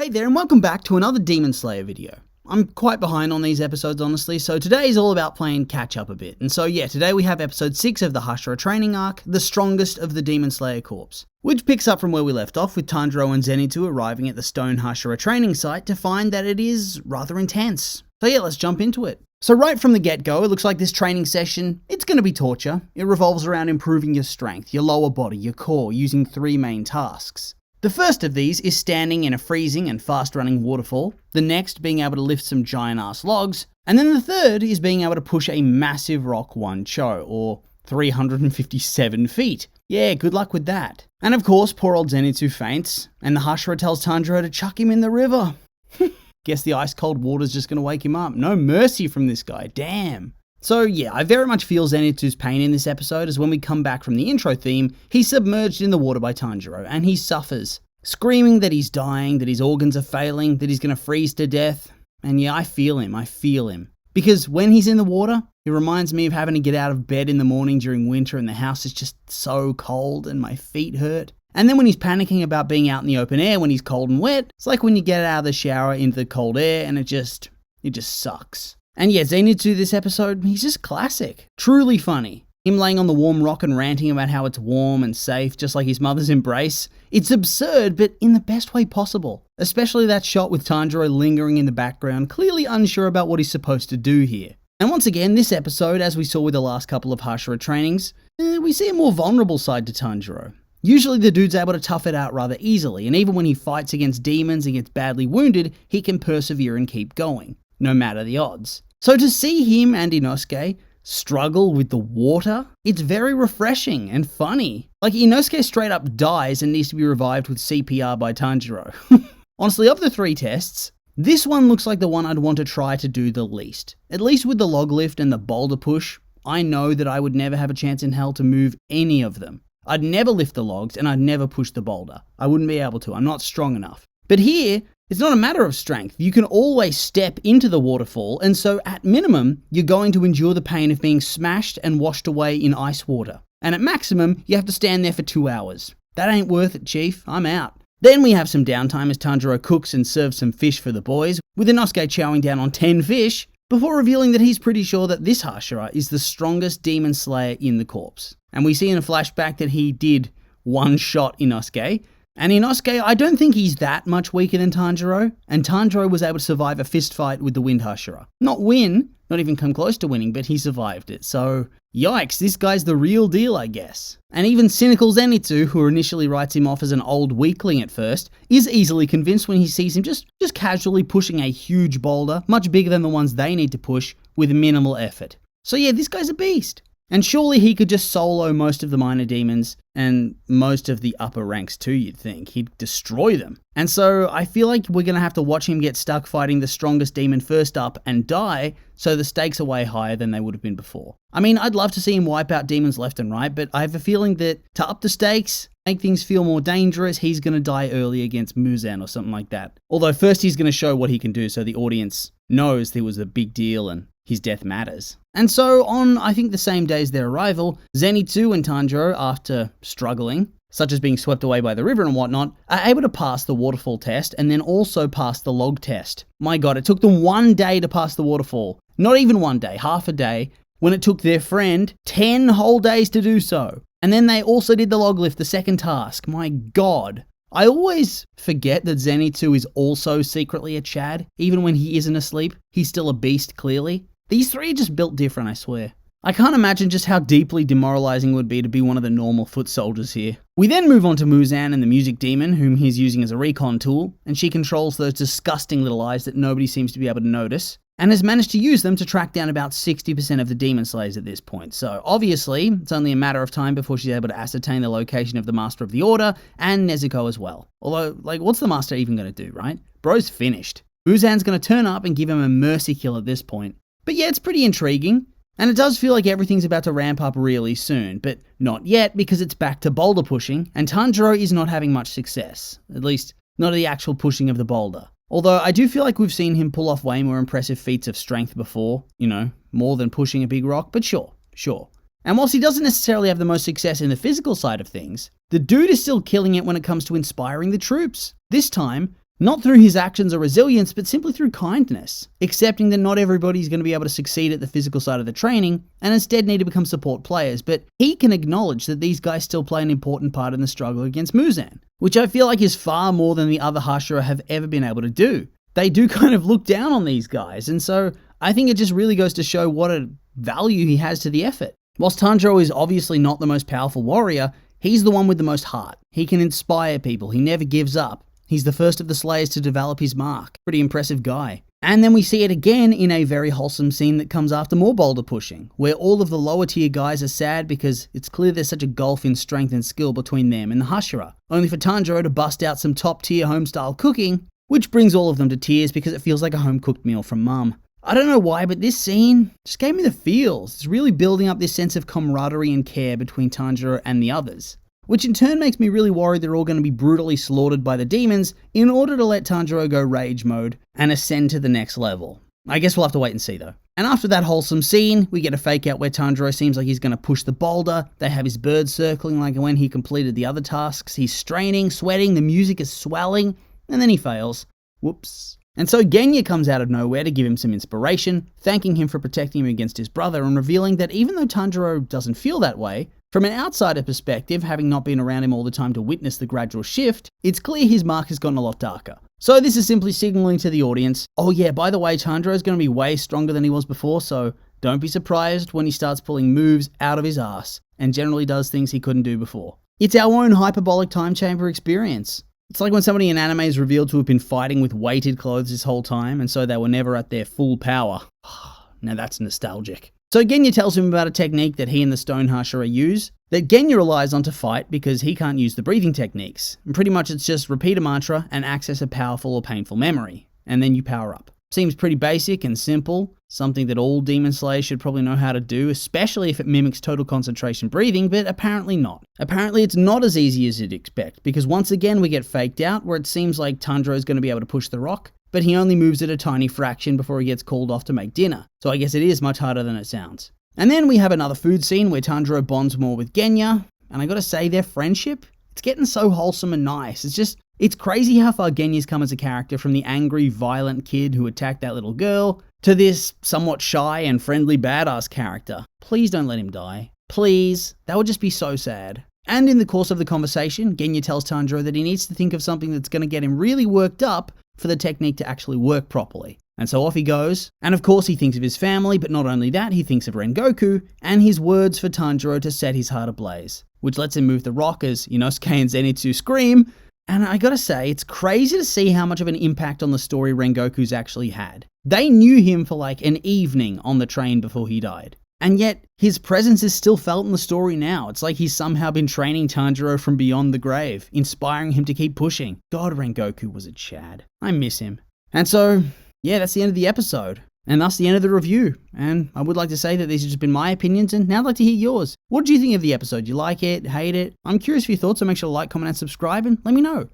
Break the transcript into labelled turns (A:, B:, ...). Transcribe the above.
A: Hey there and welcome back to another Demon Slayer video. I'm quite behind on these episodes honestly, so today is all about playing catch up a bit. And so yeah, today we have episode 6 of the Hashira Training arc, the strongest of the Demon Slayer Corps, which picks up from where we left off with Tanjiro and Zenitsu arriving at the stone Hashira training site to find that it is rather intense. So yeah, let's jump into it. So right from the get-go, it looks like this training session, it's going to be torture. It revolves around improving your strength, your lower body, your core, using 3 main tasks. The first of these is standing in a freezing and fast-running waterfall, the next being able to lift some giant-ass logs, and then the third is being able to push a massive rock 1-cho, or 357 feet. Yeah, good luck with that. And of course, poor old Zenitsu faints, and the Hashira tells Tanjiro to chuck him in the river. Guess the ice-cold water's just gonna wake him up. No mercy from this guy, damn. So yeah, I very much feel Zenitsu's pain in this episode, as when we come back from the intro theme, he's submerged in the water by Tanjiro, and he suffers, screaming that he's dying, that his organs are failing, that he's gonna freeze to death. And yeah, I feel him. Because when he's in the water, it reminds me of having to get out of bed in the morning during winter and the house is just so cold and my feet hurt. And then when he's panicking about being out in the open air when he's cold and wet, it's like when you get out of the shower into the cold air and it just sucks. And yeah, Zenitsu this episode, he's just classic. Truly funny. Him laying on the warm rock and ranting about how it's warm and safe, just like his mother's embrace. It's absurd, but in the best way possible. Especially that shot with Tanjiro lingering in the background, clearly unsure about what he's supposed to do here. And once again, this episode, as we saw with the last couple of Hashira trainings, we see a more vulnerable side to Tanjiro. Usually the dude's able to tough it out rather easily, and even when he fights against demons and gets badly wounded, he can persevere and keep going, no matter the odds. So to see him and Inosuke struggle with the water, it's very refreshing and funny. Like, Inosuke straight up dies and needs to be revived with CPR by Tanjiro. Honestly, of the 3 tests, this one looks like the one I'd want to try to do the least. At least with the log lift and the boulder push, I know that I would never have a chance in hell to move any of them. I'd never lift the logs and I'd never push the boulder. I wouldn't be able to, I'm not strong enough. But here, it's not a matter of strength. You can always step into the waterfall, and so at minimum, you're going to endure the pain of being smashed and washed away in ice water. And at maximum, you have to stand there for 2 hours. That ain't worth it, Chief. I'm out. Then we have some downtime as Tanjiro cooks and serves some fish for the boys, with Inosuke chowing down on 10 fish, before revealing that he's pretty sure that this Hashira is the strongest demon slayer in the corps. And we see in a flashback that he did one-shot Inosuke. And Inosuke, I don't think he's that much weaker than Tanjiro, and Tanjiro was able to survive a fist fight with the Wind Hashira. Not win, not even come close to winning, but he survived it. So, yikes, this guy's the real deal, I guess. And even cynical Zenitsu, who initially writes him off as an old weakling at first, is easily convinced when he sees him just casually pushing a huge boulder, much bigger than the ones they need to push, with minimal effort. So yeah, this guy's a beast. And surely he could just solo most of the minor demons and most of the upper ranks too, you'd think. He'd destroy them. And so I feel like we're going to have to watch him get stuck fighting the strongest demon first up and die, so the stakes are way higher than they would have been before. I mean, I'd love to see him wipe out demons left and right, but I have a feeling that to up the stakes, make things feel more dangerous, he's going to die early against Muzan or something like that. Although first he's going to show what he can do so the audience knows there was a big deal and his death matters. And so on, I think the same day as their arrival, Zenitsu and Tanjiro, after struggling, such as being swept away by the river and whatnot, are able to pass the waterfall test and then also pass the log test. My god, it took them 1 day to pass the waterfall. Not even 1 day, half a day, when it took their friend 10 whole days to do so. And then they also did the log lift, the second task. My god. I always forget that Zenitsu is also secretly a Chad. Even when he isn't asleep, he's still a beast, clearly. These 3 are just built different, I swear. I can't imagine just how deeply demoralizing it would be to be one of the normal foot soldiers here. We then move on to Muzan and the music demon, whom he's using as a recon tool, and she controls those disgusting little eyes that nobody seems to be able to notice, and has managed to use them to track down about 60% of the demon slayers at this point. So obviously, it's only a matter of time before she's able to ascertain the location of the Master of the Order, and Nezuko as well. Although, what's the Master even going to do, right? Bro's finished. Muzan's going to turn up and give him a mercy kill at this point. But yeah, it's pretty intriguing, and it does feel like everything's about to ramp up really soon, but not yet because it's back to boulder pushing, and Tanjiro is not having much success, at least not the actual pushing of the boulder. Although I do feel like we've seen him pull off way more impressive feats of strength before, more than pushing a big rock, but sure. And whilst he doesn't necessarily have the most success in the physical side of things, the dude is still killing it when it comes to inspiring the troops. This time, Not through his actions or resilience, but simply through kindness, accepting that not everybody's going to be able to succeed at the physical side of the training, and instead need to become support players, but he can acknowledge that these guys still play an important part in the struggle against Muzan, which I feel like is far more than the other Hashira have ever been able to do. They do kind of look down on these guys, and so I think it just really goes to show what a value he has to the effort. Whilst Tanjiro is obviously not the most powerful warrior, he's the one with the most heart. He can inspire people, he never gives up. He's the first of the Slayers to develop his mark. Pretty impressive guy. And then we see it again in a very wholesome scene that comes after more boulder pushing, where all of the lower tier guys are sad because it's clear there's such a gulf in strength and skill between them and the Hashira, only for Tanjiro to bust out some top tier home-style cooking, which brings all of them to tears because it feels like a home-cooked meal from mum. I don't know why, but this scene just gave me the feels. It's really building up this sense of camaraderie and care between Tanjiro and the others, which in turn makes me really worried they're all going to be brutally slaughtered by the demons in order to let Tanjiro go rage mode and ascend to the next level. I guess we'll have to wait and see though. And after that wholesome scene, we get a fake out where Tanjiro seems like he's going to push the boulder. They have his bird circling like when he completed the other tasks. He's straining, sweating, the music is swelling, and then he fails. Whoops. And so Genya comes out of nowhere to give him some inspiration, thanking him for protecting him against his brother and revealing that even though Tanjiro doesn't feel that way, from an outsider perspective, having not been around him all the time to witness the gradual shift, it's clear his mark has gotten a lot darker. So this is simply signaling to the audience, oh yeah, by the way, Tanjiro's going to be way stronger than he was before, so don't be surprised when he starts pulling moves out of his ass and generally does things he couldn't do before. It's our own hyperbolic time chamber experience. It's like when somebody in anime is revealed to have been fighting with weighted clothes this whole time, and so they were never at their full power. Now that's nostalgic. So Genya tells him about a technique that he and the Stone Hashira use, that Genya relies on to fight because he can't use the breathing techniques. And pretty much it's just repeat a mantra and access a powerful or painful memory, and then you power up. Seems pretty basic and simple, something that all Demon Slayers should probably know how to do, especially if it mimics total concentration breathing, but apparently not. Apparently it's not as easy as you'd expect, because once again we get faked out where it seems like Tanjiro's going to be able to push the rock, but he only moves it a tiny fraction before he gets called off to make dinner. So I guess it is much harder than it sounds. And then we have another food scene where Tanjiro bonds more with Genya, and I gotta say their friendship, it's getting so wholesome and nice. It's crazy how far Genya's come as a character from the angry, violent kid who attacked that little girl to this somewhat shy and friendly badass character. Please don't let him die. Please. That would just be so sad. And in the course of the conversation, Genya tells Tanjiro that he needs to think of something that's going to get him really worked up for the technique to actually work properly. And so off he goes. And of course he thinks of his family, but not only that, he thinks of Rengoku and his words for Tanjiro to set his heart ablaze, which lets him move the rock as Inosuke and Zenitsu scream. And I gotta say, it's crazy to see how much of an impact on the story Rengoku's actually had. They knew him for like an evening on the train before he died. And yet, his presence is still felt in the story now. It's like he's somehow been training Tanjiro from beyond the grave, inspiring him to keep pushing. God, Rengoku was a Chad. I miss him. And so, yeah, that's the end of the episode. And that's the end of the review. And I would like to say that these have just been my opinions, and now I'd like to hear yours. What did you think of the episode? Do you like it? Hate it? I'm curious for your thoughts, so make sure to like, comment, and subscribe, and let me know.